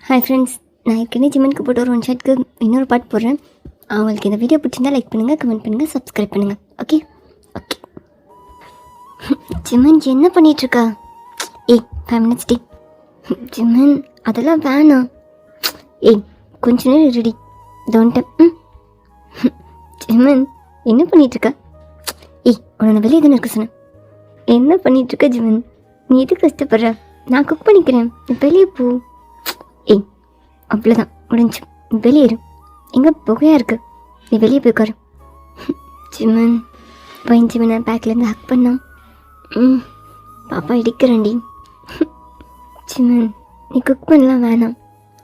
Hi friends, நான் ஏற்கனவே ஜிம்மனுக்கு போட்டு ஒரு ஒன் ஷாட்க்கு இன்னொரு பாட்டு போடுறேன். அவங்களுக்கு இந்த வீடியோ பிடிச்சிருந்தா லைக் பண்ணுங்கள், கமெண்ட் பண்ணுங்கள், சப்ஸ்கிரைப் பண்ணுங்கள். Okay okay. ஜிம்மன் என்ன பண்ணிகிட்ருக்கா? 5 minutes டி. ஜிம்மன் அதெல்லாம் வேணாம். கொஞ்ச நேரம் ரெடி தோன்ட்டேன். ஜிம்மன் என்ன பண்ணிகிட்ருக்கா? உன்னை வெளியே தானே இருக்க சொன்னேன். என்ன பண்ணிகிட்ருக்க ஜிம்மன்? நீ எது கஷ்டப்படுற? நான் குக் பண்ணிக்கிறேன், நீ வெளியே போ. அவ்வளோதான், முடிஞ்சு. வெளியேறும். எங்கே புகையாக இருக்குது, நீ வெளியே போய் உட்காரு. ஜிம்மன் வைன் ஜிம்மனை பேக்லேருந்து ஹக் பண்ணான். பாப்பா இடிக்கிறேன்டி. ஜிம்மன் நீ குக் பண்ணலாம் வேணாம்,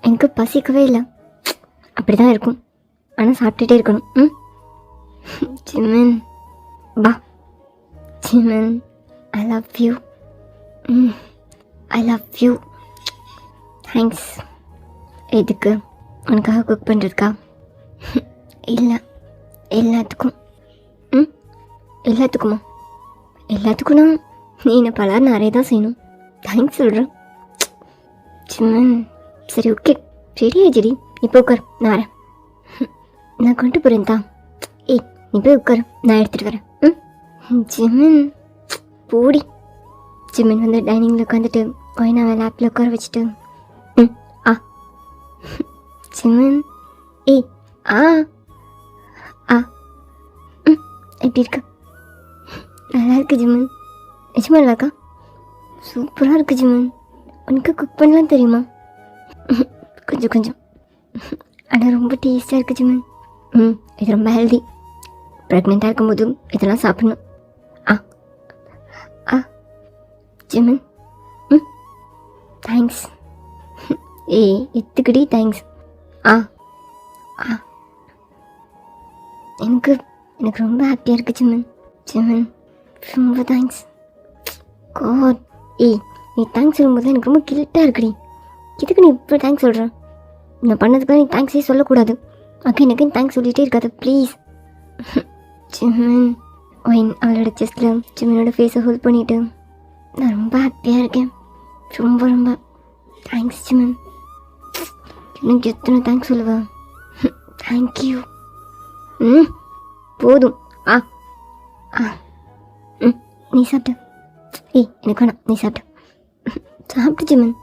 எனக்கு பசிக்கவே இல்லை. அப்படி தான் இருக்கும், ஆனால் சாப்பிட்டுட்டே இருக்கணும். ஜிம்மன் வா. Jimin I love you. I love you. Thanks. எதுக்கு? உனக்காக குக் பண்ணுறதுக்கா? இல்லை, எல்லாத்துக்கும். எல்லாத்துக்குமா? எல்லாத்துக்கும்னா நீ என்ன பலர் நிறைய தான் செய்யணும். தேங்க்ஸ் சொல்கிறேன். ஜிம்மன் சரி ஓகே, ரெடி ஆயிடுடி. இப்போ உட்கார், நான் வரேன். நான் கொண்டு போகிறேன் தான். நீ போய் உட்காரு, நான் எடுத்துகிட்டு வரேன். ஜிம்மன் போடி. ஜிம்மன் வந்து டைனிங்கில் உட்காந்துட்டு ஒயினாவை லேப்பில் உட்கார வச்சுட்டு ஜிம்மன் எப்படி இருக்கு? நல்லா இருக்கு ஜிம்மன். நிஜமா நல்லா இருக்கா? சூப்பராக இருக்குது ஜிம்மன். உனக்கு குக் பண்ணலாம் தெரியுமா? கொஞ்சம் கொஞ்சம், ஆனால் ரொம்ப டேஸ்ட்டாக இருக்குது ஜிம்மன். இது ரொம்ப ஹெல்தி. ப்ரெக்னெண்ட்டாக இருக்கும்போது இதெல்லாம் சாப்பிடணும். ஜிம்மன் தேங்க்ஸ். எத்துக்குடி தேங்க்ஸ். எனக்கு ரொம்ப ஹாப்பியாக இருக்குது ஜிம்மன். ஜிம்மன் ரொம்ப தேங்க்ஸ். காட் நீ தேங்க்ஸ் சொல்லும்போது எனக்கு ரொம்ப கில்ட்டாக இருக்குடி. இதுக்கு நீ இப்போ தேங்க்ஸ் சொல்கிறேன்? நான் பண்ணதுக்காக நீ தேங்க்ஸே சொல்லக்கூடாது. எனக்கு தேங்க்ஸ் சொல்லிகிட்டே இருக்காது ப்ளீஸ். ஜிம்மன் ஒயின் அவளோட செஸ்ட்டில் ஜிம்மனோட ஃபேஸை ஹோல்ட் பண்ணிவிட்டு நான் ரொம்ப ஹாப்பியாக இருக்கேன். ரொம்ப ரொம்ப தேங்க்ஸ் ஜிம்மன். எனக்கு எத்தனை தேங்க்ஸ் சொல்லுவா? தேங்க்யூ. போதும். நீ சாப்பிட்டு. எனக்கு வேணாம், நீ சாப்பிட்டு. சாப்பிட்டு ஜிம்மன்.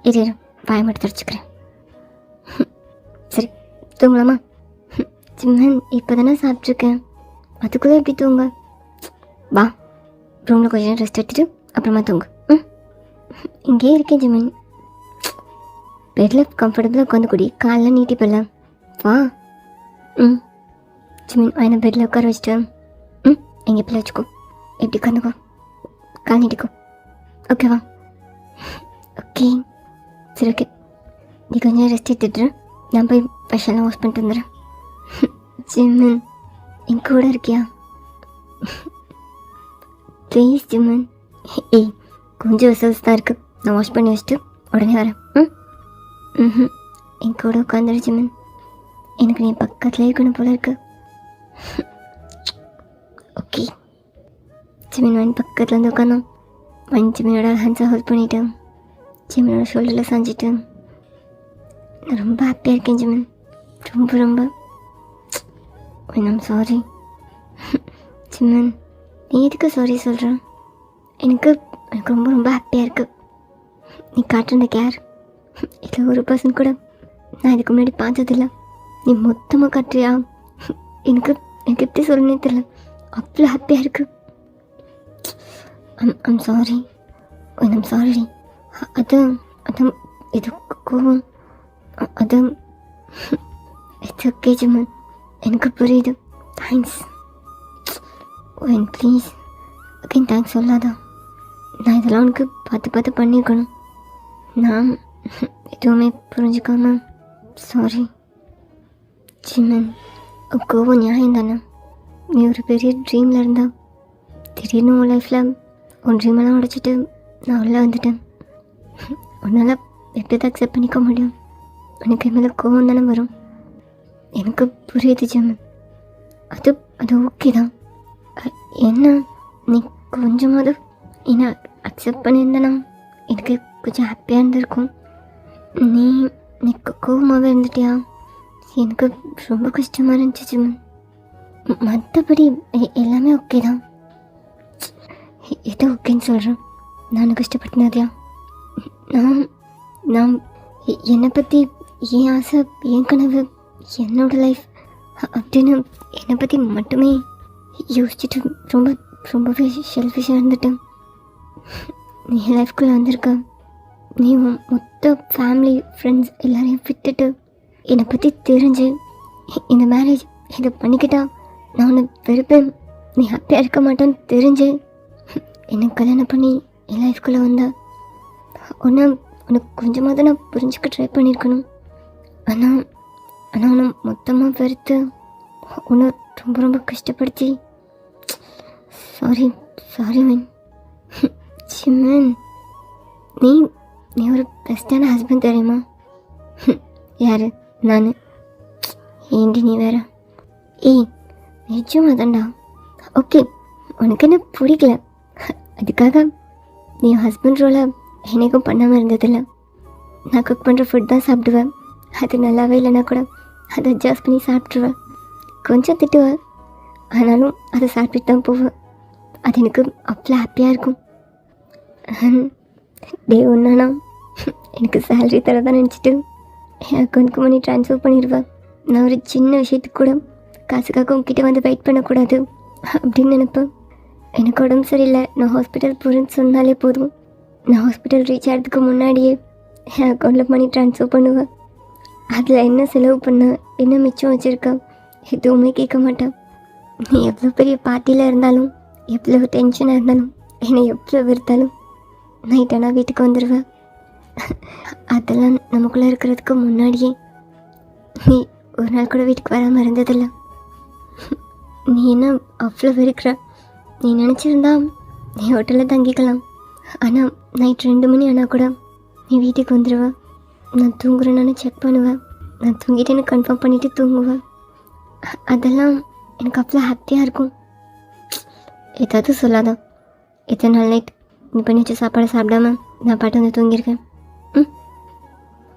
இரு வாய மட்டும் தொடச்சிக்கிறேன். சரி தூங்கலாமா? ஜிம்மன் இப்போ தானே சாப்பிட்ருக்கேன், அதுக்குள்ளே எப்படி தூங்க? வா ரூமில் கொஞ்சம் நேரம் ரெஸ்ட் எடுத்துட்டு அப்புறமா தூங்கு. இங்கேயே இருக்கேன் ஜிம்மன். பெட்டில் கம்ஃபர்டபுளாக உட்காந்து கூடி காலெலாம் நீட்டி போடலாம். வா. ஜிம்மன் அவனை பெட்டில் உட்கார வச்சுட்டு எங்கள் பிள்ளை வச்சுக்கோ. எப்படி உட்காந்துக்கோ, கால் நீட்டிக்கோ. ஓகேவா? ஓகே சரி ஓகே. நீ கொஞ்சம் ரெஸ்ட் எடுத்துட்டு நான் போய் ஃபேஷன்லாம் வாஷ் பண்ணிட்டு வந்துடுறேன். ஜிம்மன் என் கூட இருக்கியா? ப்ளீஸ் ஜிம்மன். கொஞ்சம் விசல்ஸ் தான் இருக்குது, நான் வாஷ் பண்ணி வச்சுட்டு உடனே வரேன். என் கூட உட்காந்துரு ஜிம்மன். எனக்கு நீ பக்கத்துலேயே இருக்கணும் போல இருக்கு. ஓகே. ஜிம்மன் வாங்கி பக்கத்தில் வந்து உட்காந்தோம். வாங்கி ஜிம்மனோட ஹேண்ட்ஸை ஹோல்ட் பண்ணிவிட்டேன். ஜிம்மனோட ஷோல்டரில் சாஞ்சிட்டு நான் ரொம்ப ஹாப்பியாக இருக்கேன் ஜிம்மன். ரொம்ப ரொம்ப ஐம் சாரி. ஜிம்மன் நீ எதுக்கு சாரி சொல்கிறேன்? எனக்கு ரொம்ப ரொம்ப ஹாப்பியாக இருக்குது. நீ காட்டுற கேர் இதில் 1% கூட நான் இதுக்கு முன்னாடி பார்த்ததில்ல. நீ மொத்தமாக காட்டுறியா? எனக்கு எப்படி சொல்லணுன்னே தெரியல, அவ்வளோ ஹாப்பியாக இருக்குது. I'm sorry. I'm sorry. அது இது கோவம். அது இட்ஸ் ஓகே ஜிம்மன், எனக்கு புரியுது. தேங்க்ஸ். ப்ளீஸ் ஓகே தேங்க்ஸ் சொல்லாதான். நான் இதெல்லாம் உனக்கு பார்த்து பண்ணியிருக்கணும். நான் எதுவுமே புரிஞ்சுக்காம சாரி. ஜிம்மன் கோவம் நியாயம் தானே? நீ ஒரு பெரிய ட்ரீமில் இருந்தா திடீர்னு உன் லைஃப்பில் உன் ட்ரீமெல்லாம் உடைச்சிட்டு நான் உள்ளே வந்துட்டேன். உன்னால் எப்படி தான் அக்செப்ட் பண்ணிக்க முடியும்? உனக்கு என் மேலே கோவம் தானே வரும். எனக்கு புரியுது ஜிம்மன். அது ஓகே தான். என்ன நீ கொஞ்சமாவது என்ன அக்செப்ட் பண்ணியிருந்தேன்னா எனக்கு கொஞ்சம் ஹாப்பியாக இருந்திருக்கும். நீ நீ கோவமாகவே இருந்துட்டியா? எனக்கு ரொம்ப கஷ்டமாக இருந்துச்சு ஜிமன். மற்றபடி எல்லாமே ஓகே தான். ஏதோ ஓகேன்னு சொல்கிறேன். நான் கஷ்டப்பட்டுனதையா? நான் நான் என்னை பற்றி, என் ஆசை, என் கனவு, என்னோடய லைஃப் அப்படின்னு என்னை பற்றி மட்டுமே யோசிச்சுட்டு ரொம்பவே செல்ஃபிஷாக இருந்துட்டேன். நீ என் லைஃப்குள்ளே வந்திருக்க. நீ மொத்த ஃபேமிலி ஃப்ரெண்ட்ஸ் எல்லாரையும் விட்டுட்டு என்னை பற்றி தெரிஞ்சு இந்த மேரேஜ் இதை பண்ணிக்கிட்டா நான் உன்னை வெறுப்பேன், நீ ஹாப்பியாக இருக்க மாட்டேன்னு தெரிஞ்சு என்னை கல்யாணம் பண்ணி என் லைஃப்குள்ளே வந்தா உனக்கு கொஞ்சமாக தான் நான் புரிஞ்சுக்க ட்ரை பண்ணியிருக்கணும். ஆனால் உன்னை மொத்தமாக வெறுத்து உன்னை ரொம்ப கஷ்டப்படுத்தி சாரி மேன். ஜிமன், நீ ஒரு பெஸ்ட்டான ஹஸ்பண்ட் தெரியுமா? யார்? நான்? ஏண்டி நீ வேற? நிஜமாக தான்டா. ஓகே, உனக்கு என்ன பிடிக்கல, அதுக்காக நீ ஹஸ்பண்ட் ரோலை எனக்கும் பண்ணாமல் இருந்ததில்ல. நான் குக் பண்ணுற ஃபுட் தான் சாப்பிடுவேன். அது நல்லாவே இல்லைன்னா கூட அதை அட்ஜஸ்ட் பண்ணி சாப்பிட்ருவேன். கொஞ்சம் திட்டுவேன், ஆனாலும் அதை சாப்பிட்டுட்டு தான் போவேன். அது எனக்கு அவ்வளோ ஹாப்பியாக இருக்கும். டே ஒன்றானா எனக்கு சேலரி தர தான் நினச்சிட்டு என் அக்கௌண்ட்க்கு மணி ட்ரான்ஸ்ஃபர் பண்ணிடுவேன். நான் ஒரு சின்ன விஷயத்துக்கு கூட காசுக்காக உங்ககிட்ட வந்து வெயிட் பண்ணக்கூடாது அப்படின்னு நினைப்பேன். எனக்கு உடம்பு சரியில்லை, நான் ஹாஸ்பிட்டல் போகிறேன்னு சொன்னாலே போதும், நான் ஹாஸ்பிட்டல் ரீச் ஆகிறதுக்கு முன்னாடியே என் அக்கௌண்ட்டில் மணி ட்ரான்ஸ்ஃபர் பண்ணுவேன். அதில் என்ன செலவு பண்ண, என்ன மிச்சம் வச்சுருக்கேன் எதுவுமே கேட்க மாட்டேன். நீ எவ்வளோ பெரிய பார்ட்டியில் இருந்தாலும், எவ்வளோ டென்ஷனாக இருந்தாலும், என்னை எவ்வளோ வெறுத்தாலும் நைட்டானா வீட்டுக்கு வந்துடுவேன். அதெல்லாம் நமக்குள்ளே இருக்கிறதுக்கு முன்னாடியே நீ ஒரு நாள் கூட வீட்டுக்கு வராமல் இருந்ததில்லை. நீ என்ன அவ்வளோ வெறுக்கிற? நீ நினச்சிருந்தா நீ ஹோட்டலில் தங்கிக்கலாம். ஆனால் நைட் 2 மணி ஆனால் கூட நீ வீட்டுக்கு வந்துடுவ. நான் தூங்குறேன்னு செக் பண்ணுவேன், நான் தூங்கிட்டேன்னு கன்ஃபார்ம் பண்ணிவிட்டு தூங்குவேன். அதெல்லாம் எனக்கு அவ்வளோ ஹாப்பியாக இருக்கும். ஏதாவது சொல்லாதான். எத்தனை நாள் நைட் நீ பண்ணி வச்ச சாப்பாடை சாப்பிடாம நான் பாட்டு வந்து தூங்கியிருக்கேன்.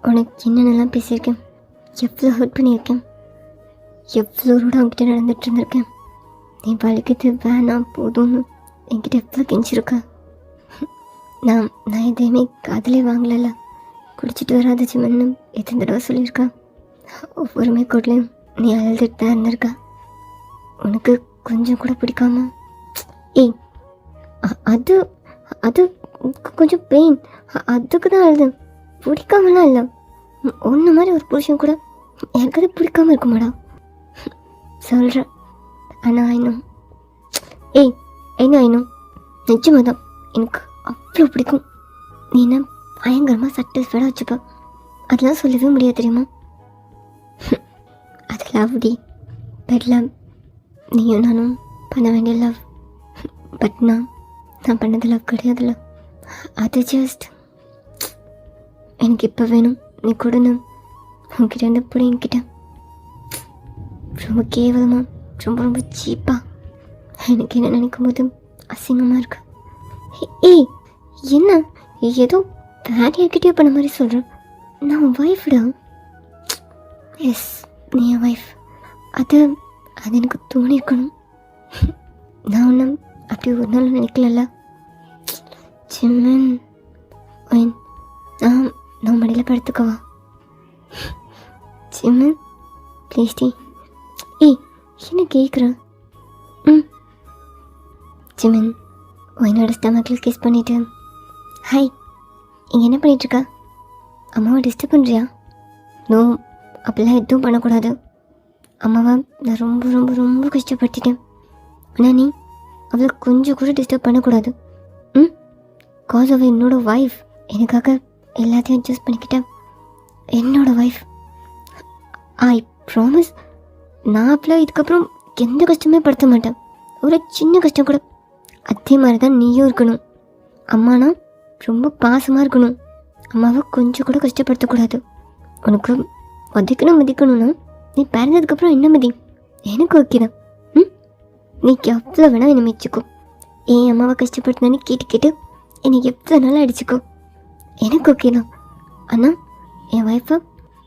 உனக்கு என்னென்னலாம் பேசியிருக்கேன், எவ்வளோ ஹர்ட் பண்ணியிருக்கேன், எவ்வளோ ரூடாக அவங்ககிட்ட நடந்துகிட்டு இருந்திருக்கேன். நீ வலிக்கிறது வேணாம் போதும்னு என்கிட்ட எவ்வளோ கெஞ்சிருக்க. நான் எதையுமே காதலே வாங்கலைல்ல. குடிச்சிட்டு வராத ஜிமன்னு எத்தனை தடவை சொல்லியிருக்கா. ஒவ்வொரு மேற்கோட்லையும் நீ அழுதுட்டு தான் இருந்திருக்கா. உனக்கு கொஞ்சம் கூட பிடிக்காம அது அது கொஞ்சம் பெயின், அதுக்கு தான் அழுது, பிடிக்காமலாம் இல்லை. ஒன்று மாதிரி ஒரு புருஷன் கூட எனக்கு அது பிடிக்காம இருக்குமாடா சொல்கிறேன். ஆனால் ஐநோ ஐநோ நிச்சயமாக தான் எனக்கு அவ்வளோ பிடிக்கும். நீ என்ன பயங்கரமாக சாட்டிஸ்ஃபைடாக வச்சுப்ப, அதெல்லாம் சொல்லவே முடியாது தெரியுமா. அது லவ்டி, பட் லவ் நீயும் நானும் பண்ண வேண்டிய லவ். பட் நான் பண்ணது லவ் கிடையாதுல்ல. அது ஜஸ்ட் எனக்கு இப்போ வேணும், நீ கொடுன்னு உங்ககிட்ட இருந்து பிடிங்கிட்ட. ரொம்ப கேவலமாக, ரொம்ப சீப்பாக எனக்கு என்ன நினைக்கும் போது அசிங்கமாக இருக்கு. என்ன ஏதோ வேற யார்கிட்டயோ பண்ண மாதிரி சொல்கிறேன். நான் ஒய்ஃப்டா. எஸ், நீ என் ஒய்ஃப். அது எனக்கு தோணியிருக்கணும். நான் ஒன்றும் அப்படி ஒரு நாள் நினைக்கல. ஜிம்மன், நான் மடியில் படுத்துக்கவா? ஜிம்மன் ப்ளீஸ் டி. என்ன கேட்குறேன்? ஜிம்மன், என்னோட ஸ்டமக்கில் கிஸ் பண்ணிவிட்டு ஹாய் இங்கே என்ன பண்ணிகிட்ருக்கா? அம்மாவை டிஸ்டர்ப் பண்ணுறியா? நோ, அப்படிலாம் எதுவும் பண்ணக்கூடாது. அம்மாவை நான் ரொம்ப கஷ்டப்படுத்திட்டேன். ஆனால் நீ அவளை கொஞ்சம் கூட டிஸ்டர்ப் பண்ணக்கூடாது. காஸ் அவள் என்னோடய ஒய்ஃப். எனக்காக எல்லாத்தையும் அட்ஜஸ்ட் பண்ணிக்கிட்டேன். என்னோடய ஒய்ஃப். ஐ ப்ராமிஸ், நான் அப்பெல்லாம் இதுக்கப்புறம் எந்த கஷ்டமே படுத்த மாட்டேன். ஒரு சின்ன கஷ்டம் கூட. அதே மாதிரி தான் நீயும் இருக்கணும். அம்மானா ரொம்ப பாசமாக இருக்கணும். அம்மாவை கொஞ்சம் கூட கஷ்டப்படுத்தக்கூடாது. உனக்கு மதிக்கணும்னா நீ பிறந்ததுக்கப்புறம் என்ன மதி, எனக்கு ஓகே தான். நீ எவ்வளோ வேணால் என்னை மிச்சிக்கோ. என் அம்மாவை கஷ்டப்படுத்தினான்னு கேட்டு என்னை எவ்வளோ நாள் அடிச்சுக்கோ. எனக்கு ஓகே தான். ஆனால் என் ஒய்ஃபை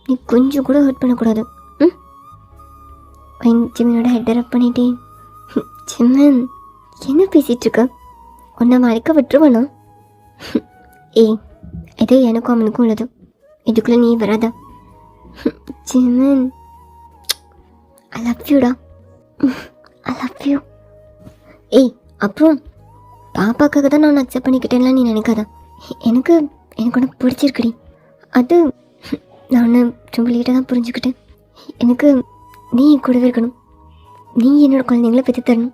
நீ கொஞ்சம் கூட ஹர்ட் பண்ணக்கூடாது. ம் பையன் ஜிமினோட ஹெட் ரப் பண்ணிட்டேன். ஜிமன் என்ன பேசிகிட்ருக்க? உன்னை மறைக்க விட்டுருவானா? ஏய், ஏதோ எனக்கும் அவனுக்கும் உள்ளது, இதுக்குள்ளே நீ வராதா? ஜிமன் ஐ லவ் யூடா. I love you. ஏய், அப்புறம் பாப்பாக்காக தான் நான் அக்செப்ட் பண்ணிக்கிட்டேன்லாம் நீ நினைக்காத. எனக்கு உனக்கு பிடிச்சிருக்குடி. அது நான் ரொம்ப லேட்டாக தான் புரிஞ்சுக்கிட்டேன். எனக்கு நீ என் கூடவே இருக்கணும். நீ என்னோடய குழந்தைங்கள பெற்று தரணும்.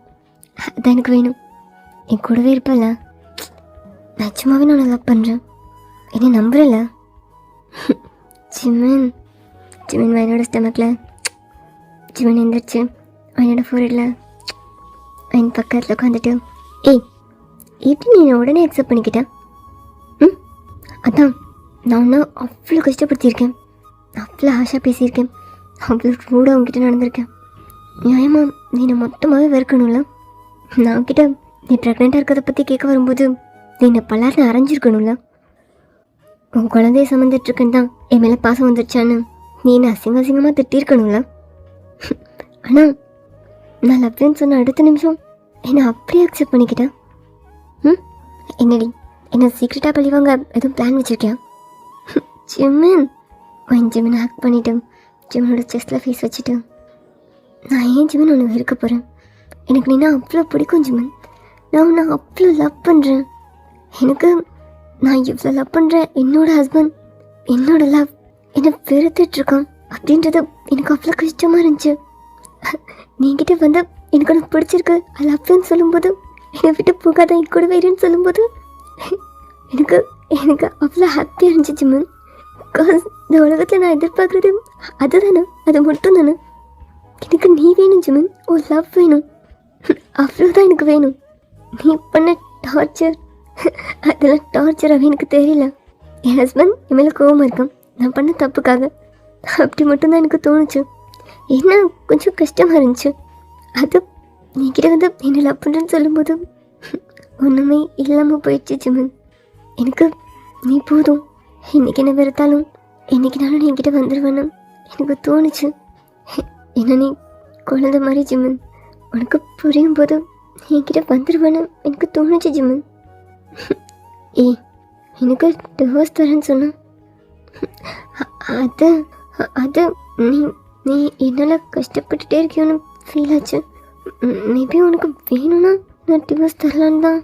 அதான் எனக்கு வேணும். என் கூடவே இருப்பல. நிஜமாவே நான் லவ் பண்ணுறேன். என்னை நம்புறல? ஜிமன் என்னோட ஸ்டமக்கில் ஜிமன் எழுந்திரிச்சு என்னோட ஃபோரில் என் பக்கத்தில் உட்காந்துட்டு, ஏய் எப்படி நீ உடனே அக்செப்ட் பண்ணிக்கிட்டேன்? அதான் நான் ஒன்றா அவ்வளோ கஷ்டப்படுத்தியிருக்கேன், அவ்வளோ ஆஷாக பேசியிருக்கேன், அவ்வளோ ரூடாக அவங்ககிட்ட நடந்திருக்கேன். நியாயமாக நீ என்னை மொத்தமாகவே வெறுக்கணும்ல? நான் அவங்ககிட்ட நீ ப்ரெக்னெண்ட்டாக இருக்கிறத பற்றி கேட்க வரும்போது நீ என்னை பல்லாருன்னு அரைஞ்சிருக்கணும்ல? உன் குழந்தைய சம்மந்துட்டுருக்கேன்னு தான் என் மேலே பாசம் வந்துடுச்சான்னு நீ என்னை அசிங்கமாக திட்டிருக்கணும்ல? ஆனால் நான் லவ்னு சொன்ன அடுத்த நிமிஷம் என்னை அப்படியே அக்செப்ட் பண்ணிக்கிட்டேன். என்னடி என்ன சீக்ரெட்டாக பழிவாங்க எதுவும் பிளான் வச்சுருக்கியா? ஜிமனை ஹேக் பண்ணிவிட்டு ஜிமனோட செஸ்ட்டில் ஃபேஸ் வச்சுட்டு, நான் ஏன் ஜிமன் உன்னை வெறுக்க போகிறேன்? எனக்கு நீனா அவ்வளோ பிடிக்கும் ஜிமன். நான் உன்னை அவ்வளோ லவ் பண்ணுறேன். எனக்கு நான் இவ்வளோ லவ் பண்ணுறேன், என்னோடய ஹஸ்பண்ட் என்னோட லவ் என்னை வெறுத்துட்ருக்கான் அப்படின்றது எனக்கு அவ்வளோ கஷ்டமாக இருந்துச்சு. நீங்கிட்ட வந்து எனக்கு உனக்கு பிடிச்சிருக்கு ஐ லவ்னு சொல்லும்போது, என்னை விட்டு போகாத என் கூட வேறுன்னு சொல்லும்போது எனக்கு அவ்வளோ ஹாப்பியாக இருந்துச்சு ஜிமன். பிகாஸ் இந்த உலகத்தில் நான் எதிர்பார்க்குறது அதுதானே, அது மட்டும் தானே. எனக்கு நீ வேணும் ஜிமன், ஓ லவ் வேணும், அவ்வளோதான் எனக்கு வேணும். நீ பண்ண டார்ச்சர் அதெல்லாம் டார்ச்சராகவே எனக்கு தெரியல. என் ஹஸ்பண்ட் என் மேலே கோவமாக இருக்கான் நான் பண்ண தப்புக்காக, அப்படி மட்டும்தான் எனக்கு தோணுச்சு. என்ன கொஞ்சம் கஷ்டமாக இருந்துச்சு. அது நீக்கிட்ட வந்து என்ன லவ் பண்ணுறேன்னு சொல்லும்போது ஒன்றுமே இல்லாமல் போயிடுச்சு ஜிமன். எனக்கு நீ போதும், இன்றைக்கி என்ன வெறுத்தாலும் என்றைக்குனாலும் நீ என்கிட்ட வந்துடுவேன்னு எனக்கு தோணுச்சு. என்ன நீ குழந்தை மாதிரி ஜிமன், உனக்கு புரியும் போது நீ என்கிட்ட வந்துடுவேன்னு எனக்கு தோணுச்சு ஜிமன். ஏய், எனக்கு டிவோர்ஸ் தரேன்னு சொன்ன அது அது நீ நீ என்னால் கஷ்டப்பட்டுட்டே இருக்கியோன்னு ஃபீல் ஆச்சு. மேபி உனக்கு வேணும்னா நான் டிவோர்ஸ் தரலான்னு தான்.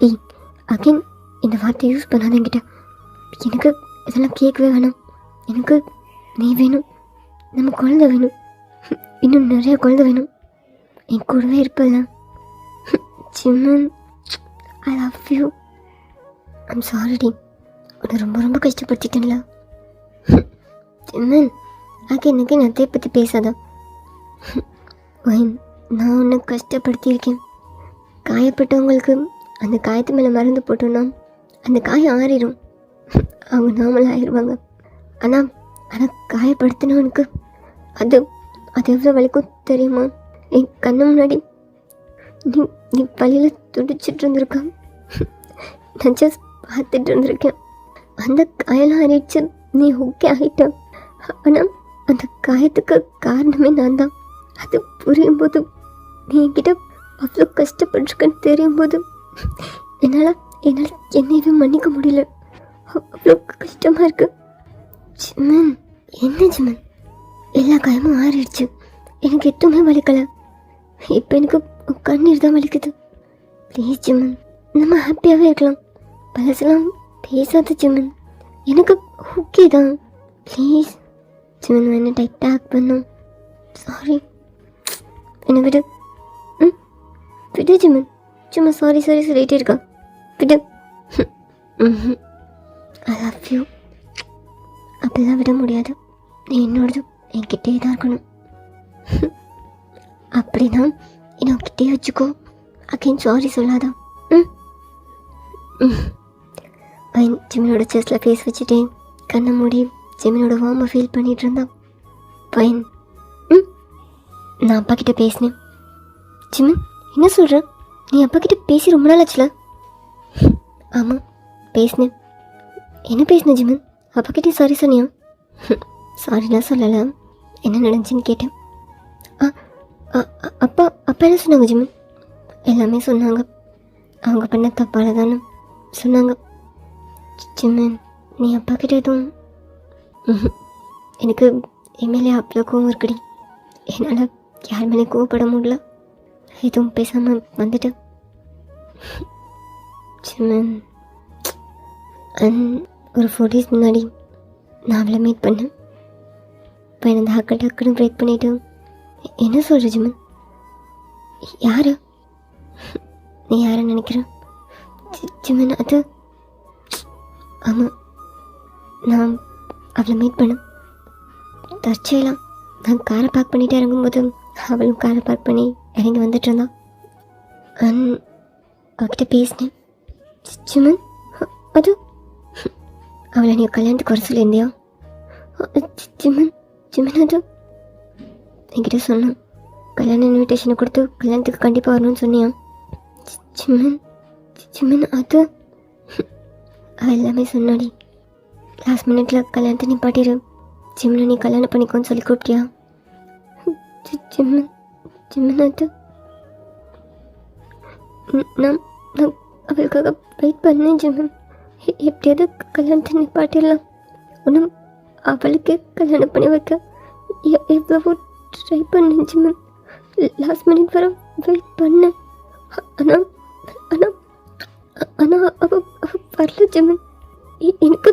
ஏய், அகைன் இந்த வார்த்தை யூஸ் பண்ணாத என்கிட்ட. எனக்கு இதெல்லாம் கேட்கவே வேணாம். எனக்கு நீ வேணும், நம்ம குழந்தை வேணும், இன்னும் நிறைய குழந்தை வேணும், என் கூடவே இருப்பல. ஜிமன் ஐ லவ் யூ. ஐம் சாரிடி, உன்னை ரொம்ப ரொம்ப கஷ்டப்படுத்திட்டேன்ல. ஜிமன் அகைன் அதை பற்றி பேசாத. நான் உன்னை கஷ்டப்படுத்தியிருக்கேன். காயப்பட்டவங்களுக்கு அந்த காயத்து மேலே மருந்து போட்டோன்னா அந்த காயம் ஆறிடும், அவங்க நார்மல் ஆயிடுவாங்க. ஆனால் காயப்படுத்தினவனுக்கு அது எவ்வளோ வலிக்கும் தெரியுமா? என் கண்ணு முன்னாடி நீ வழியில் துடிச்சிட்டு இருந்திருக்க, நான் ஜஸ்ட் பார்த்துட்டு இருந்திருக்கேன். அந்த காயெல்லாம் ஆறிடுச்சு, நீ ஓகே ஆகிட்ட. ஆனால் அந்த காயத்துக்கு காரணமே நான் தான். அது புரியும் போது, நீ என்கிட்ட அவ்வளோ கஷ்டப்பட்டுருக்கன்னு தெரியும் போது என்னால் என்னையவே மன்னிக்க முடியல. அவ்வளோ கஷ்டமாக இருக்கு. ஜிமன் என்ன ஜிமன், எல்லா காயமும் ஆறிடுச்சு, எனக்கு எதுவுமே வலிக்கலை. இப்போ எனக்கு கண்ணீர் தான் வலிக்குது. ப்ளீஸ் ஜிமன், நம்ம ஹாப்பியாகவே இருக்கலாம். பழசெல்லாம் பேசாத ஜிமன், எனக்கு ஓகே தான். ப்ளீஸ் ஜிமன், என்ன டைட்டாக ஹேக் பண்ணும். சாரி, என்னை விடு. விடு ஜிமன், சும்மா சாரி சொல்லிகிட்டே இருக்கா. விடு. ஐ லவ் யூ. அப்படிலாம் விட முடியாது. நீ என்னோடது என்கிட்டே தான் இருக்கணும். அப்படின்னா என்னை கிட்டே வச்சுக்கோ. அகைன் சாரி சொல்லாதான். ஜிமினோட செஸ்டில் ஃபேஸ் வச்சுட்டேன், கண்ணை மூடி ஜிமினோட வார்மை ஃபீல் பண்ணிகிட்டு இருந்தான். ஃபைன். நான் அப்பா கிட்டே பேசினேன். ஜிமின் என்ன சொல்கிற? நீ அப்பா கிட்டே பேசி ரொம்ப நாள் ஆச்சுல? ஆமாம் பேசினேன். என்ன பேசின ஜிமன்? அப்பா கிட்டே சாரி சொன்னியா? சாரிலாம் சொல்லலை, என்ன நடந்துச்சுன்னு கேட்டேன். அப்பா அப்பா என்ன சொன்னாங்க ஜிமன்? எல்லாமே சொன்னாங்க. அவங்க பண்ண தப்பால தானே சொன்னாங்க. ஜிமன், நீ அப்பா கிட்ட எதுவும்? எனக்கு எம்எல்ஏ அவ்வளோ கோவம் இருக்குடி. என்னால் யார் மேலே கோவப்பட முடியல. எதுவும் பேசாமல் வந்துட்டேன். ஜிமன், ஒரு 4 days முன்னாடி நான் அவளை மீட் பண்ணேன். இப்போ என்ன ஹக்கு டக்குன்னு பிரேக் பண்ணிவிட்டு என்ன சொல்கிற ஜிமன்? யார்? நீ யாரை நினைக்கிற? ஜிமன், அது ஆமாம், நான் அவளை மீட் பண்ணேன். தற்செயலாம் நான் காரை பார்க் பண்ணிவிட்டு இறங்கும்போது அவளும் காரை பார்க் பண்ணி இறங்கி வந்துட்டு இருந்தான். அவகிட்ட பேசினேன். ஜிமன், அது அவளை நீ கல்யாணத்துக்கு வர சொல்லியிருந்தியா? ஜிமன் ஜிமன், அது என்கிட்ட சொன்னான். கல்யாண இன்விடேஷனை கொடுத்து கல்யாணத்துக்கு கண்டிப்பாக வரணும்னு சொன்னியா? ஜிமன் ஜிமன், அது அவள் எல்லாமே சொன்னாடி. லாஸ்ட் மினிட்ல கல்யாணத்தை நீ பாட்டிரு, ஜிமனை நீ கல்யாணம் பண்ணிக்கோன்னு சொல்லி கூப்பிட்டியா? ஜிமன் ஜிமன், அது நான் அவளுக்காக வெயிட் பண்ணேன் ஜிமன். எப்படியாவது கல்யாணத்தை நீ பாட்டிடலாம். ஒன்றும் அவளுக்கு கல்யாணம் பண்ணி வைக்க எவ்வளவோ ட்ரை பண்ணேன் ஜிமன். லாஸ்ட் மினிட் வர வெயிட் பண்ணேன். ஆனால் ஆனால் ஆனால் அவள் வரல ஜிமன். எனக்கு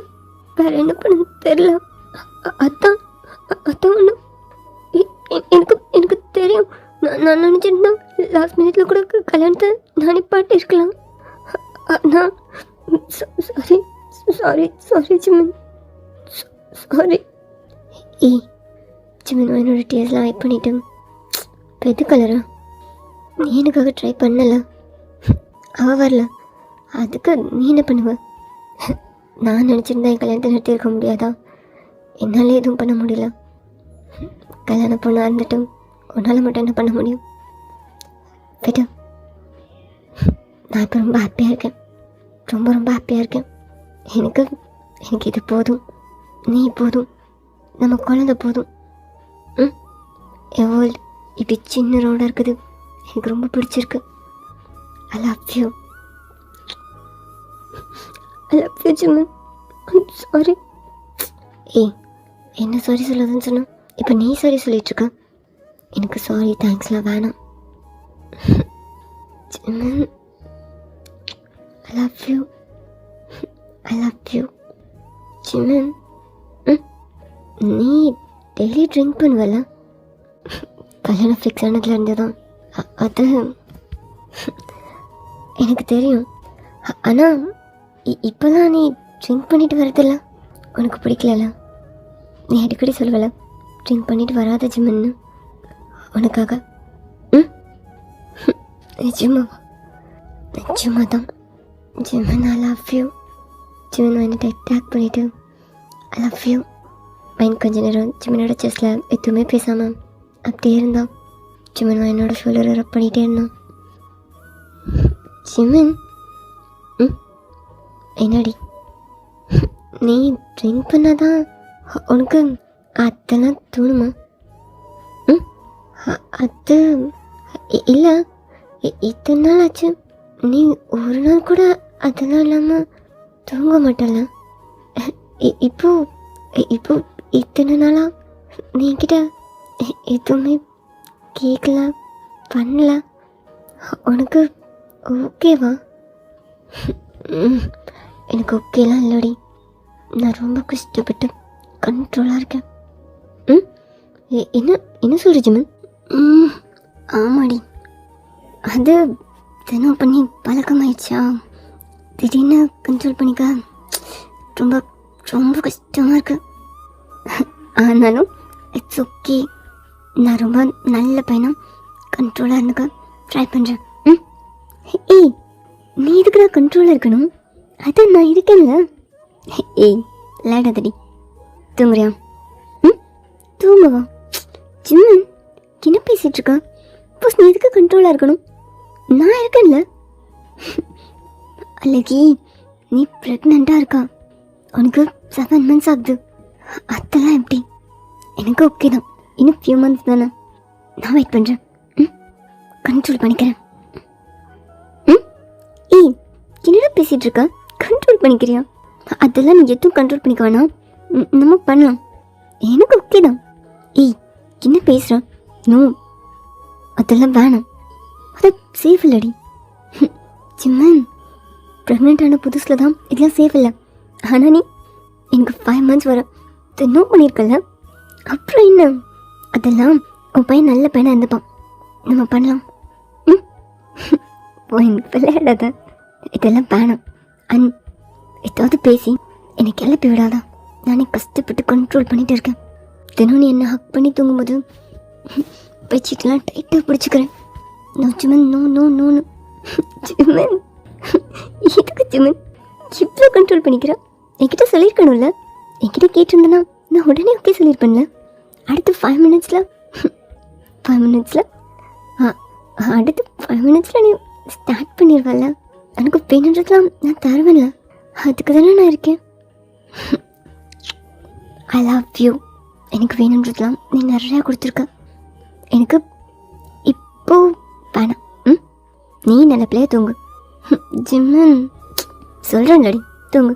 வேற என்ன பண்ண தெரியல. அதான் அதான் ஒன்று எனக்கு தெரியும். நான் நினச்சிருந்தா லாஸ்ட் மினிட்ல கூட கல்யாணத்தை நானே பாட்டு இருக்கலாம். நான் சாரி சாரி சாரி ஜிமன், சாரி. ஜிமன், என்னோட டீயர்ஸ்லாம் வெயிட் பண்ணிட்டேன். இப்போ எது கலரா? நீ எனக்காக ட்ரை பண்ணல, அவள் வரல, அதுக்கு நீ என்ன பண்ணுவ? நான் நினச்சிருந்தா என் கல்யாணத்தை நிறுத்தியிருக்க முடியாதா? என்னால் எதுவும் பண்ண முடியல. கல்யாணம் பொண்ணாக இருந்துட்டும் உன்னால் மட்டும் என்ன பண்ண முடியும்? விட்டு. நான் இப்போ ரொம்ப ஹாப்பியாக இருக்கேன், ரொம்ப ரொம்ப ஹாப்பியாக இருக்கேன். எனக்கு இது போதும், நீ போதும், நம்ம குழந்தை போதும். என் வேர்ல்டு இப்படி சின்ன ரோடாக இருக்குது, எனக்கு ரொம்ப பிடிச்சிருக்கு. I love you, I love you Jimin. Sorry. என்ன சாரி சொல்லாதுன்னு சொன்ன? இப்போ நீ சாரி சொல்லிகிட்ருக்க. எனக்கு சாரி தேங்க்ஸ்லாம் வேணாம் Jimin. I love you, I love you Jimin. நீ டெய்லி ட்ரிங்க் பண்ணுவல? கல்யாணம் ஃபிக்ஸ் ஆனதுல இருந்து தான். அது எனக்கு தெரியும். ஆனால் இப்போதான் நீ ட்ரிங்க் பண்ணிட்டு வரதில்ல, உனக்கு பிடிக்கல. நீ அடிக்கடி சொல்லுவல ட்ரிங்க் பண்ணிட்டு வராத ஜிமன்னு, உனக்காக. நிஜமாவா? நிஜமா தான் ஜிமன். I love you ஜிமன். என்னை அட்டாக் பண்ணிவிட்டு ஐ லவ் யூ. மைண்ட் கொஞ்ச நேரம் ஜிமனோட செஸ்டில் எதுவுமே பேசாமல் அப்படியே இருந்தான். ஜிமன் என்னோட ஷோல்டரை ரப் பண்ணிகிட்டே இருந்தான். ஜிமன், என்னடி நீ ட்ரிங்க் பண்ணாதான் உனக்கு அதெல்லாம் தோணுமா? அது இல்லை, இத்தனை நாள் ஆச்சு, நீ ஒரு நாள் கூட அதெல்லாம் இல்லாமல் தூங்க மாட்டல. இப்போ இப்போ இத்தனை நாளாக நீ என்கிட்ட எதுவுமே கேட்கல, பண்ணல, உனக்கு ஓகேவா? எனக்கு ஓகேலாம் இல்லடி, நான் ரொம்ப கஷ்டப்பட்டு கண்ட்ரோலாக இருக்கேன். என்ன சொல்கிற ஜிமன்? ஆமாடி, அது தினம் பண்ணி பழக்கமாயிடுச்சா, திடீர்னு கண்ட்ரோல் பண்ணிக்க ரொம்ப ரொம்ப கஷ்டமாக இருக்கு. ஆனாலும் இட்ஸ் ஓகே, நான் ரொம்ப நல்ல பையனாக கண்ட்ரோலாக இருந்துக்க ட்ரை பண்ணுறேன். நீ இதுக்கு நான் கண்ட்ரோலாக இருக்கணும், அதான் நான் இருக்கேன்ல. விளையாடாதடி, தூங்குறியா? தூங்குவா? ஜிம்மன் என்ன பேசிகிட்டு இருக்கா? போஸ், நீ எதுக்கு கண்ட்ரோலாக இருக்கணும்? நான் இருக்கேன்ல. அல்லகி, நீ ப்ரெக்னெண்ட்டாக இருக்கா, உனக்கு 7 months ஆகுது. அதெல்லாம் எப்படி? எனக்கு ஓகே தான். இன்னும் ஃபியூ மந்த்ஸ் தானே. நான் வெயிட் பண்ணுறேன். கண்ட்ரோல் பண்ணிக்கிறேன். ஏய், என்னடா பேசிகிட்டு இருக்க? கண்ட்ரோல் பண்ணிக்கிறியா? அதெல்லாம் நீ எதுவும் கண்ட்ரோல் பண்ணிக்க வேணாம். நம்ம பண்ணலாம். எனக்கு ஓகே தான். ஏய், என்ன பேசுகிறேன்? நோ, அதெல்லாம் வேணாம். அது சேஃப் இல்லடி. சிம்மன், ப்ரெக்னென்ட் ஆன புதுசில் தான் இதெல்லாம் சேஃப் இல்லை. ஆனால் நீ எனக்கு 5 months வர நோ பண்ணியிருக்கல. அப்புறம் என்ன? அதெல்லாம் உன் பையன் நல்ல பையனாக இருந்துப்பான். நம்ம பண்ணலாம். எனக்கு விளையாடாத. இதெல்லாம் வேணாம். ஏதாவது பேசி என்னை கிளப்பி விடாதா. நானே கஷ்டப்பட்டு கண்ட்ரோல் பண்ணிட்டு இருக்கேன். தினம் நீ என்ன ஹக் பண்ணி தூங்கும்போது பெட்ஷீட்லாம் டைட்டாக பிடிச்சிக்கிறேன். நோ சிமன், நோ நோ நோன்னு. சிமன், எதுக்கு சிமன் இவ்வளோ கண்ட்ரோல் பண்ணிக்கிறேன்? என்கிட்ட சொல்லியிருக்கணும்ல. என்கிட்ட கேட்டிருந்தேன்னா நான் உடனே ஓகே சொல்லியிருப்பேன்ல. அடுத்து 5 minutesல அடுத்து 5 minutesல நீ ஸ்டார்ட் பண்ணிடுவல்ல. எனக்கு வேணுன்றதுலாம் நான் தருவேன்ல. அதுக்கு தானே நான் இருக்கேன். ஐ லவ் யூ. எனக்கு வேணுன்றதுலாம் நீ நிறையா கொடுத்துருக்க. எனக்கு இப்போ வேணாம். நீ நல்ல பிள்ளைய தூங்கு. ஜிம்மன், சொல்கிறேன்லடி, தூங்கு.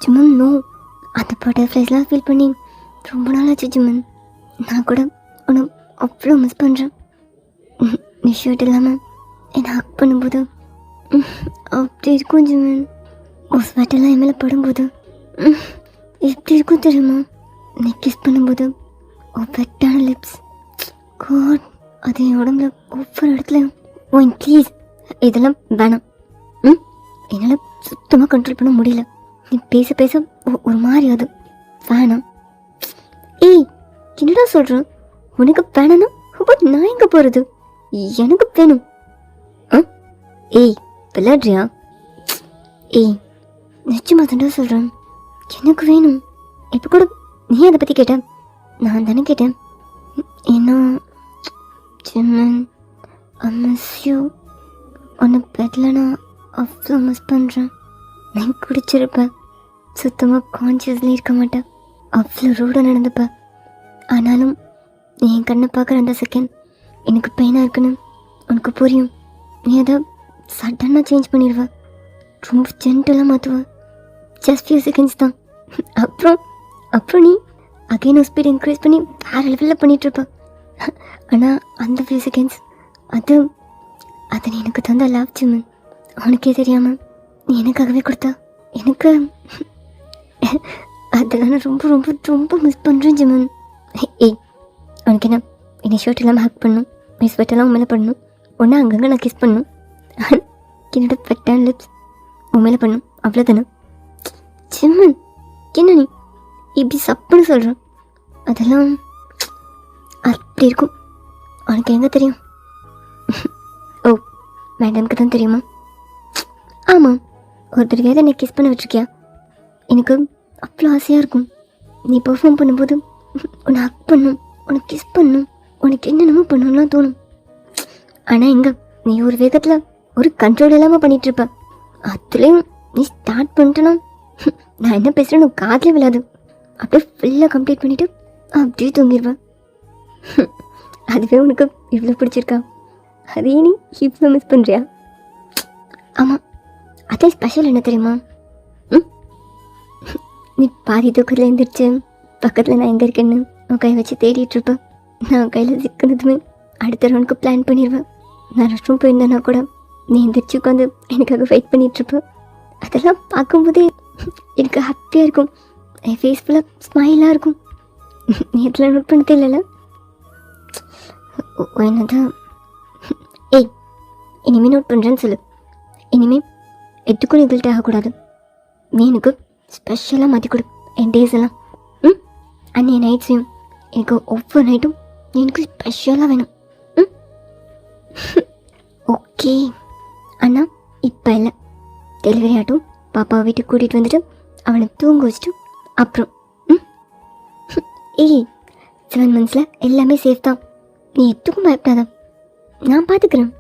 ஜிம்மன், நோ. அந்த பட்டர்ஃப்ளைஸ்லாம் ஃபீல் பண்ணி ரொம்ப நாளாச்சு ஜிம்மன். நான் கூட உன்னை அவ்வளோ மிஸ் பண்ணுறேன். நீ ஷர்ட் இல்லாமல் என்னை ஹக் பண்ணும்போது அப்படி இருக்கும் ஜிம்மன். ஸ்வெட்டெல்லாம் என் மேலே படும்போது எப்படி இருக்கும் தெரியுமா? நீ கிஸ் பண்ணும்போது வெட்டான லிப்ஸ். காட், அது என் உடம்புல ஒவ்வொரு இடத்துலையும். ப்ளீஸ், இதெல்லாம் வேணாம். என்னால் சுத்தமாக கண்ட்ரோல் பண்ண முடியல. நீ பேச பேச ஒரு மாதிரி அது வேணாம். ஏய், என்னடா சொல்கிறேன்? உனக்கு வேணான்னா பட் நான் எங்கே போகிறது? எனக்கு வேணும். ஏய், விளையாடுறியா? ஏய், நிச்சயமாக தாண்டா சொல்கிறேன். எனக்கு வேணும். இப்போ கூட நீ அதை பற்றி கேட்டேன். நான் தானே கேட்டேன். ஏன்னா சிம்மன், ஐ மிஸ் யூ. உன்னை பெட்டில் நான் அவ்வளோ மிஸ் பண்ணுறேன். நீ குடிச்சிருப்பேன். சுத்தமாக கான்ஷியஸ்லேயே இருக்க மாட்டேன். அவ்வளோ ரூடாக நடந்துப்பேன். ஆனாலும் நீ என் கண்ணை பார்க்குற அந்த செகண்ட் எனக்கு பெயினாக இருக்குன்னு உனக்கு புரியும். நீ அதை சடனாக சேஞ்ச் பண்ணிடுவ. ரொம்ப ஜென்டலாக மாற்றுவ. ஜஸ்ட் ஃபியூ செகண்ட்ஸ் தான். அப்புறம் நீ அகைன் ஸ்பீட் இன்க்ரீஸ் பண்ணி வேறு லெவலில் பண்ணிகிட்ருப்ப. ஆனால் அந்த ஃபியூ செகண்ட்ஸ் அது நீ எனக்கு தந்த லவ் ஜிம்மன். உனக்கே தெரியாமல் நீ எனக்காகவே கொடுத்தா. எனக்கு அதெல்லாம் நான் ரொம்ப ரொம்ப ரொம்ப மிஸ் பண்ணுறேன் ஜிம்மன். ஏய், உனக்கு என்ன? என்னை ஷர்ட் இல்லாமல் ஹக் பண்ணணும், என் ஸ்வெட்டெல்லாம் உன் மேலே பண்ணணும், ஒன்றா அங்கங்கே நான் கிஸ் பண்ணணும், என்னோட பெட்டான லிப்ஸ் உன் மேலே பண்ணணும், அவ்வளோதானே? ஜிம்மன், என்ன நீ இப்படி சப்புன்னு சொல்கிறேன்? அதெல்லாம் அப்படி இருக்கும். உனக்கு எங்கே தெரியும்? ஓ, மேடம்க்கு தான் தெரியுமா? ஆமாம், ஒருத்தருக்கையாவது என்னை கிஸ் பண்ண விட்டுருக்கியா? எனக்கு அவ்வளோ ஆசையாக இருக்கும். நீ பெர்ஃபார்ம் பண்ணும்போது உன்னை ஹக் பண்ணும், உனக்கு கிஸ் பண்ணும், உனக்கு என்னென்னமோ பண்ணணும்லாம் தோணும். ஆனால் எங்கே நீ ஒரு வேகத்தில் ஒரு கண்ட்ரோல் இல்லாமல் பண்ணிகிட்ருப்ப. அதுலேயும் நீ ஸ்டார்ட் பண்ணிட்டேன்னா நான் என்ன பேசுகிறேன்னு காதிலே விழாது. அப்படியே ஃபுல்லாக கம்ப்ளீட் பண்ணிவிட்டு அப்படியே தூங்கிடுவேன். அதுவே உனக்கு இவ்வளோ பிடிச்சிருக்கா? அதே நீ இவ்வளோ மிஸ் பண்ணுறியா? ஆமாம், அதே ஸ்பெஷல் என்ன தெரியுமா? நீ பாதி தூக்கத்தில் எழுந்திரிச்சு பக்கத்தில் நான் எங்கே இருக்கேன்னு உன் கை வச்சு தேடிட்டுருப்பேன். நான் கையில் சிக்கினதுமே அடுத்த ரவுண்டுக்கு பிளான் பண்ணிடுவேன். நான் ரெஸ்ட் ரூம் போயிருந்தேன்னா கூட நீ எந்திரிச்சு உட்காந்து எனக்காக வெயிட் பண்ணிகிட்ருப்பேன். அதெல்லாம் பார்க்கும்போதே எனக்கு ஹாப்பியாக இருக்கும். என் ஃபேஸ் ஃபுல்லாக ஸ்மைலாக இருக்கும். நீ இதெல்லாம் நோட் பண்ண தெரியல? என்னதான்? ஏய், இனிமேல் நோட் பண்ணுறேன்னு சொல்லு. இனிமேல் எதுக்கும் நிகழ்ச்சி ஆகக்கூடாது. நீ எனக்கு ஸ்பெஷலாக மாற்றி கொடு என் டேஸ் எல்லாம். அண்ட் என் நைட்ஸையும் எனக்கு ஒவ்வொரு நைட்டும் எனக்கு ஸ்பெஷலாக வேணும். ஓகே, அண்ணா இப்போ இல்லை. டெலிவரி ஆகட்டும், பாப்பாவை வீட்டுக்கு கூட்டிகிட்டு வந்துட்டு அவனை தூங்க வச்சுட்டு அப்புறம். ஏய், 7 months எல்லாமே சேஃப் தான். நீ எதுக்கும் பயப்படாத, நான் பார்த்துக்கிறேன்.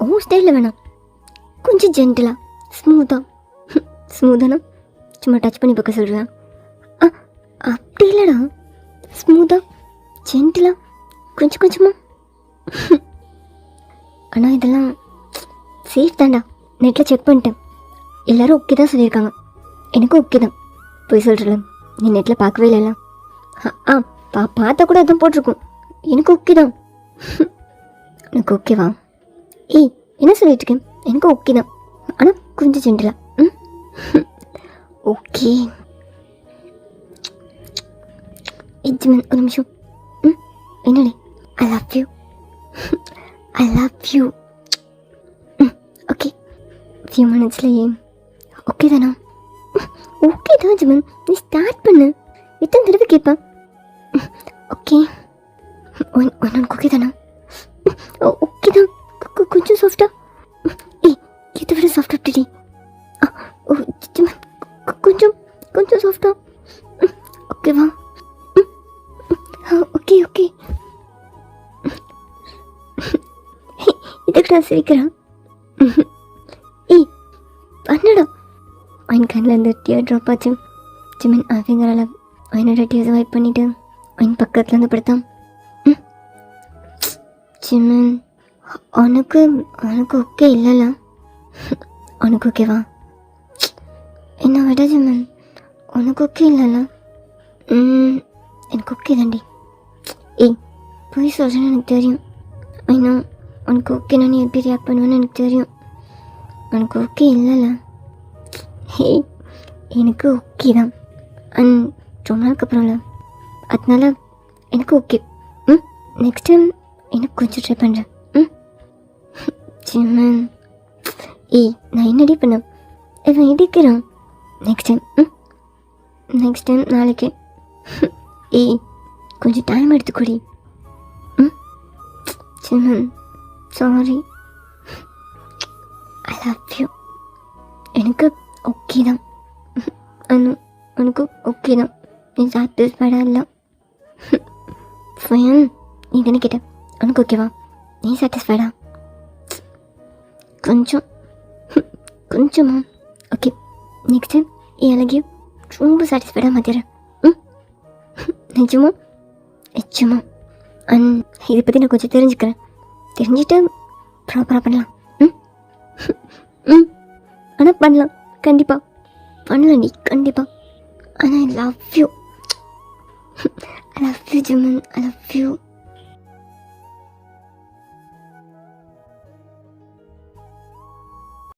ஓ ஸ்டைலில் வேணாம், கொஞ்சம் ஜென்டலாக ஸ்மூத்தானா சும்மா டச் பண்ணி பார்க்க சொல்கிறேன். அப்படி இல்லைடா, ஸ்மூத்தாக ஜென்டிலாக கொஞ்சம் கொஞ்சமாக. ஆனால் இதெல்லாம் சேஃப் தான்டா. நெட்டில் செக் பண்ணிட்டேன், எல்லோரும் ஓகே தான் சொல்லியிருக்காங்க. எனக்கும் ஓகே தான். போய் சொல்கிறல, நீ நெட்டில் பார்க்கவே இல்லைல்ல? பார்த்தா கூட அதான் போட்டிருக்கோம். எனக்கு ஓகே தான். எனக்கு ஓகேவா? ஏய், என்ன சொல்லிட்டு இருக்கேன்? எனக்கு ஓகே தான், ஆனால் கொஞ்சம் ஜென்டிலா. ஓகே. ஜிமன் ஒரு நிமிஷம். என்னடி? I love you. I love you. Okay, few மினிட்ஸ்லையே ஓகே தானா? ஓகே தான் ஜிமன், நீ ஸ்டார்ட் பண்ணு. எத்தனை தடவை கேட்பேன்? ஓகே, உனக்கு ஓகே தானா? ஓகே தான், கொஞ்சம் சாஃப்டா. ஏய், இதை விட சாஃப்டா டி. ஜிமன், கொஞ்சம் கொஞ்சம் சாஃப்டா. ஓகேவா? Okay okay. இதுக்கு நான் சிரிக்கிறேன். ஏய் பண்ணடா. அவன் கண்ணில் இருந்து டியர் ட்ராப் ஆச்சு. ஜிமன் அவங்களால அவனோட டியர்ஸை வைப் பண்ணிட்டு அவன் பக்கத்தில் இருந்து படுத்தான். ஜிமன், உனக்கு ஓகே இல்லைல்ல? உனக்கு ஓகேவா? என்ன விட ஜிமன், உனக்கு ஓகே இல்லைல்ல? எனக்கு ஓகே தாண்டி. ஏய், போய் சொல்கிறேன்னு எனக்கு தெரியும். ஐநோ, உனக்கு ஓகேனா நீ எப்படி ரியாக்ட் பண்ணுவேன்னு எனக்கு தெரியும். உனக்கு ஓகே இல்லைல்ல? ஹே, எனக்கு ஓகே தான். அண்ட் ரொம்ப நாளுக்கு அப்புறம் இல்லை, அதனால எனக்கு ஓகே. நெக்ஸ்ட் டைம் எனக்கு கொஞ்சம் ட்ரை பண்ணுறேன். ஜிமன், ஏய் நான் என்னடி பண்ணேன்? இவன் இடிக்கிறான். நெக்ஸ்ட் டைம் நாளைக்கு. ஏய் கொஞ்சம் டைம் எடுத்துக்கூடி. Jimin, sorry. I love you. எனக்கு ஓகே தான். உனக்கு ஓகே தான். நீ சாட்டிஸ்ஃபைடாக இல்லை. ஃபைன், நீ தானே கேட்ட. உனக்கு ஓகேவா? நீ சாட்டிஸ்ஃபைடா? கொஞ்சமா? ஓகே, நெக்ஸ்ட் டைம் எல்லாத்தையும் ரொம்ப சாட்டிஸ்ஃபைடாக மாற்றிடுறேன். நிஜமா. அண்ட் இதை பற்றி நான் கொஞ்சம் தெரிஞ்சுக்கிறேன். தெரிஞ்சுட்டு ப்ராப்பராக பண்ணலாம். ஆனால் பண்ணலாம், கண்டிப்பாக பண்ணலாம் நீ, கண்டிப்பாக. ஆனால் I love you. I love you Jimin, I love you.